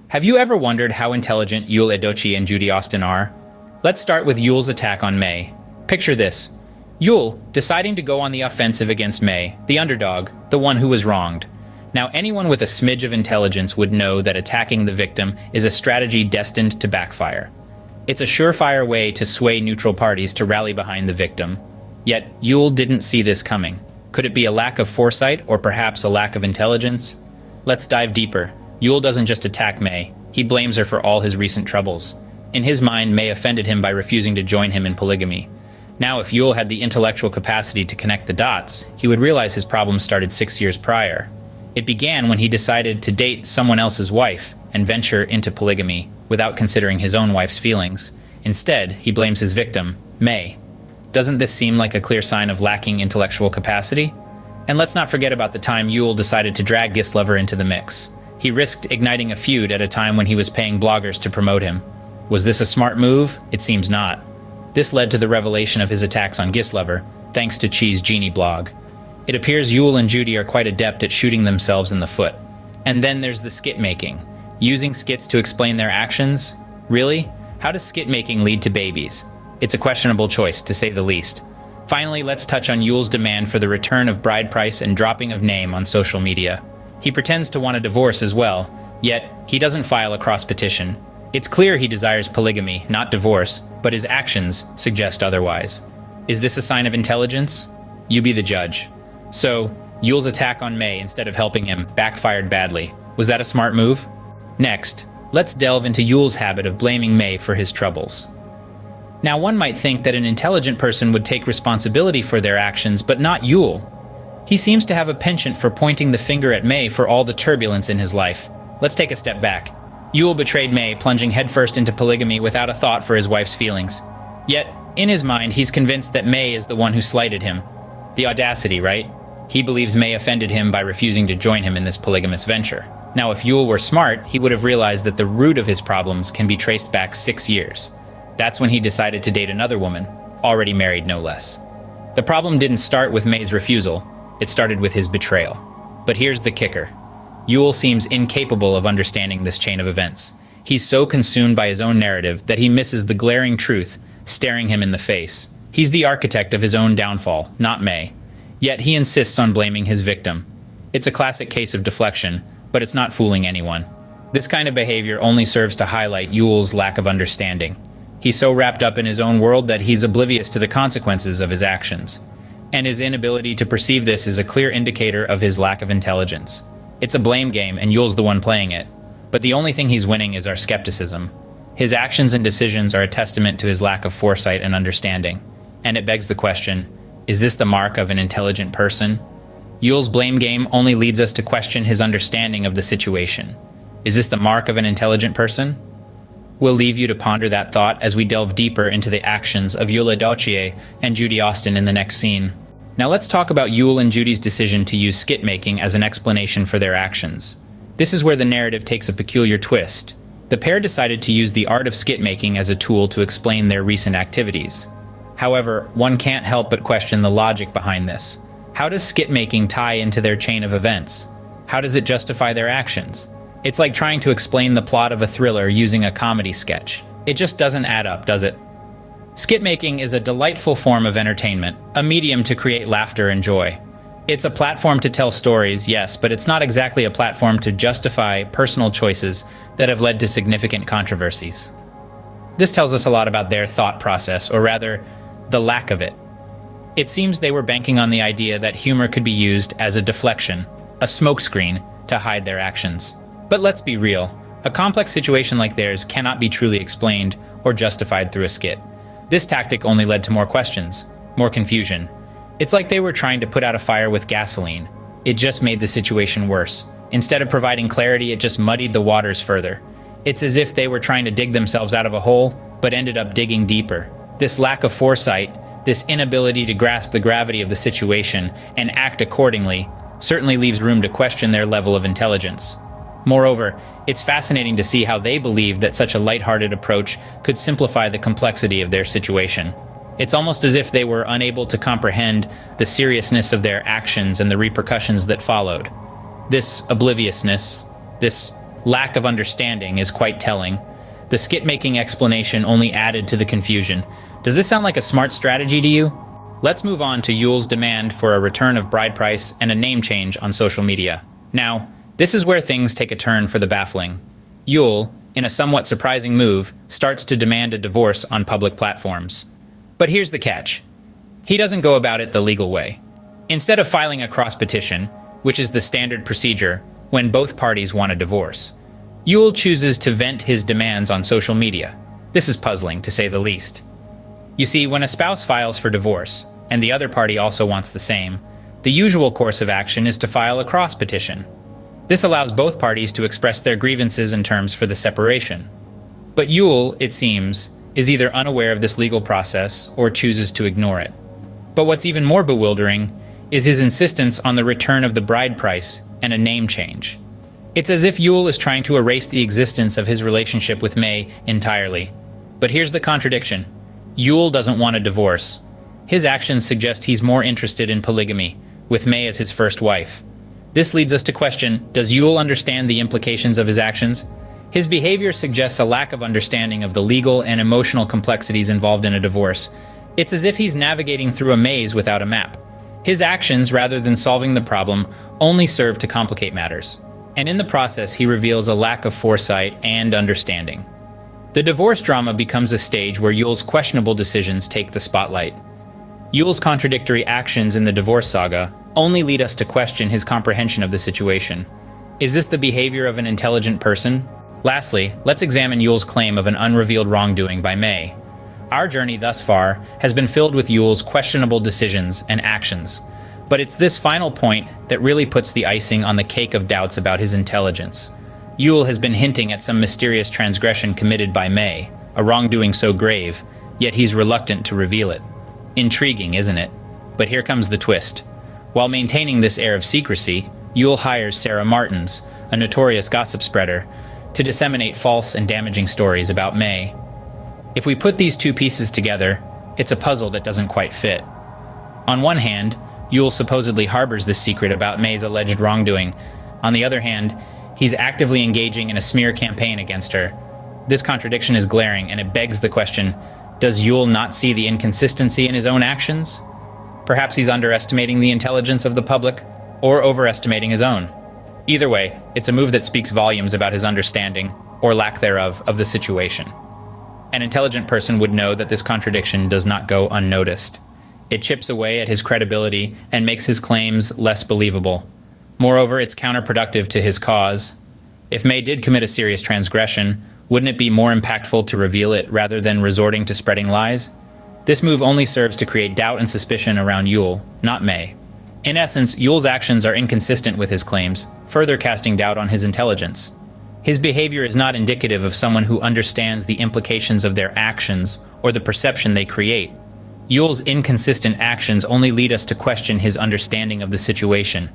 Have you ever wondered how intelligent Edochie and Judy Austin are? Let's start with Yuls' attack on May. Picture this. Yul deciding to go on the offensive against May, the underdog, the one who was wronged. Now, anyone with a smidge of intelligence would know that attacking the victim is a strategy destined to backfire. It's a surefire way to sway neutral parties to rally behind the victim. Yet, Yul didn't see this coming. Could it be a lack of foresight or perhaps a lack of intelligence? Let's dive deeper. Yul doesn't just attack May, he blames her for all his recent troubles. In his mind, May offended him by refusing to join him in polygamy. Now, if Yul had the intellectual capacity to connect the dots, he would realize his problems started 6 years prior. It began when he decided to date someone else's wife and venture into polygamy without considering his own wife's feelings. Instead, he blames his victim, May. Doesn't this seem like a clear sign of lacking intellectual capacity? And let's not forget about the time Yul decided to drag Gislover into the mix. He risked igniting a feud at a time when he was paying bloggers to promote him. Was this a smart move? It seems not. This led to the revelation of his attacks on Gislover, thanks to Cheese Genie blog. It appears Yul and Judy are quite adept at shooting themselves in the foot. And then there's the skit making. Using skits to explain their actions? Really? How does skit making lead to babies? It's a questionable choice, to say the least. Finally, let's touch on Yul's demand for the return of bride price and dropping of name on social media. He pretends to want a divorce as well, yet he doesn't file a cross petition. It's clear he desires polygamy, not divorce, but his actions suggest otherwise. Is this a sign of intelligence? You be the judge. So, Yul's attack on May instead of helping him backfired badly. Was that a smart move? Next, let's delve into Yul's habit of blaming May for his troubles. Now, one might think that an intelligent person would take responsibility for their actions, but not Yul. He seems to have a penchant for pointing the finger at May for all the turbulence in his life. Let's take a step back. Yul betrayed May, plunging headfirst into polygamy without a thought for his wife's feelings. Yet, in his mind, he's convinced that May is the one who slighted him. The audacity, right? He believes May offended him by refusing to join him in this polygamous venture. Now, if Yul were smart, he would have realized that the root of his problems can be traced back 6 years. That's when he decided to date another woman, already married no less. The problem didn't start with May's refusal. It started with his betrayal. But here's the kicker. Yul seems incapable of understanding this chain of events. He's so consumed by his own narrative that he misses the glaring truth staring him in the face. He's the architect of his own downfall, not May. Yet he insists on blaming his victim. It's a classic case of deflection, but it's not fooling anyone. This kind of behavior only serves to highlight Yul's lack of understanding. He's so wrapped up in his own world that he's oblivious to the consequences of his actions. And his inability to perceive this is a clear indicator of his lack of intelligence. It's a blame game, and Yul's the one playing it. But the only thing he's winning is our skepticism. His actions and decisions are a testament to his lack of foresight and understanding. And it begs the question, is this the mark of an intelligent person? Yul's blame game only leads us to question his understanding of the situation. Is this the mark of an intelligent person? We'll leave you to ponder that thought as we delve deeper into the actions of Edochie and Judy Austin in the next scene. Now let's talk about Yul and Judy's decision to use skit making as an explanation for their actions. This is where the narrative takes a peculiar twist. The pair decided to use the art of skit making as a tool to explain their recent activities. However, one can't help but question the logic behind this. How does skit making tie into their chain of events? How does it justify their actions? It's like trying to explain the plot of a thriller using a comedy sketch. It just doesn't add up, does it? Skit making is a delightful form of entertainment, a medium to create laughter and joy. It's a platform to tell stories, yes, but it's not exactly a platform to justify personal choices that have led to significant controversies. This tells us a lot about their thought process, or rather, the lack of it. It seems they were banking on the idea that humor could be used as a deflection, a smokescreen, to hide their actions. But let's be real, a complex situation like theirs cannot be truly explained or justified through a skit. This tactic only led to more questions, more confusion. It's like they were trying to put out a fire with gasoline. It just made the situation worse. Instead of providing clarity, it just muddied the waters further. It's as if they were trying to dig themselves out of a hole, but ended up digging deeper. This lack of foresight, this inability to grasp the gravity of the situation and act accordingly, certainly leaves room to question their level of intelligence. Moreover, it's fascinating to see how they believed that such a lighthearted approach could simplify the complexity of their situation. It's almost as if they were unable to comprehend the seriousness of their actions and the repercussions that followed. This obliviousness, this lack of understanding is quite telling. The skit-making explanation only added to the confusion. Does this sound like a smart strategy to you? Let's move on to Yuls' demand for a return of bride price and a name change on social media. Now, this is where things take a turn for the baffling. Yul, in a somewhat surprising move, starts to demand a divorce on public platforms. But here's the catch. He doesn't go about it the legal way. Instead of filing a cross-petition, which is the standard procedure when both parties want a divorce, Yul chooses to vent his demands on social media. This is puzzling, to say the least. You see, when a spouse files for divorce, and the other party also wants the same, the usual course of action is to file a cross-petition. This allows both parties to express their grievances and terms for the separation. But Yul, it seems, is either unaware of this legal process or chooses to ignore it. But what's even more bewildering is his insistence on the return of the bride price and a name change. It's as if Yul is trying to erase the existence of his relationship with May entirely. But here's the contradiction. Yul doesn't want a divorce. His actions suggest he's more interested in polygamy, with May as his first wife. This leads us to question, does Yul understand the implications of his actions? His behavior suggests a lack of understanding of the legal and emotional complexities involved in a divorce. It's as if he's navigating through a maze without a map. His actions, rather than solving the problem, only serve to complicate matters. And in the process, he reveals a lack of foresight and understanding. The divorce drama becomes a stage where Yul's questionable decisions take the spotlight. Yul's contradictory actions in the divorce saga only lead us to question his comprehension of the situation. Is this the behavior of an intelligent person? Lastly, let's examine Yul's claim of an unrevealed wrongdoing by May. Our journey thus far has been filled with Yul's questionable decisions and actions, but it's this final point that really puts the icing on the cake of doubts about his intelligence. Yul has been hinting at some mysterious transgression committed by May, a wrongdoing so grave, yet he's reluctant to reveal it. Intriguing, isn't it? But here comes the twist. While maintaining this air of secrecy, Yul hires Sarah Martins, a notorious gossip spreader, to disseminate false and damaging stories about May. If we put these two pieces together, it's a puzzle that doesn't quite fit. On one hand, Yul supposedly harbors this secret about May's alleged wrongdoing. On the other hand, he's actively engaging in a smear campaign against her. This contradiction is glaring, and it begs the question, does Yul not see the inconsistency in his own actions? Perhaps he's underestimating the intelligence of the public, or overestimating his own. Either way, it's a move that speaks volumes about his understanding, or lack thereof, of the situation. An intelligent person would know that this contradiction does not go unnoticed. It chips away at his credibility and makes his claims less believable. Moreover, it's counterproductive to his cause. If May did commit a serious transgression, wouldn't it be more impactful to reveal it rather than resorting to spreading lies? This move only serves to create doubt and suspicion around Yul, not May. In essence, Yul's actions are inconsistent with his claims, further casting doubt on his intelligence. His behavior is not indicative of someone who understands the implications of their actions or the perception they create. Yul's inconsistent actions only lead us to question his understanding of the situation.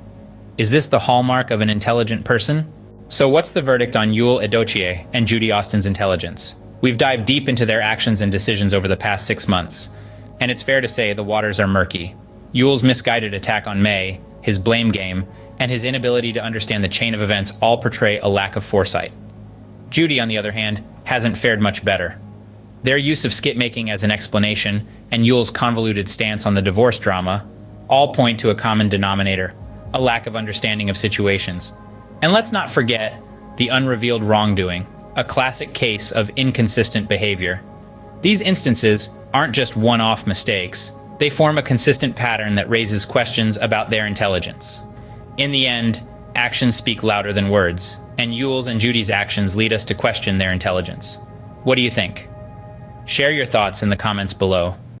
Is this the hallmark of an intelligent person? So what's the verdict on Yul Edochie and Judy Austin's intelligence? We've dived deep into their actions and decisions over the past 6 months, and it's fair to say the waters are murky. Yul's misguided attack on May, his blame game, and his inability to understand the chain of events all portray a lack of foresight. Judy, on the other hand, hasn't fared much better. Their use of skit-making as an explanation and Yul's convoluted stance on the divorce drama all point to a common denominator, a lack of understanding of situations. And let's not forget the unrevealed wrongdoing, a classic case of inconsistent behavior. These instances aren't just one-off mistakes. They form a consistent pattern that raises questions about their intelligence. In the end, actions speak louder than words, and Yul's and Judy's actions lead us to question their intelligence. What do you think? Share your thoughts in the comments below.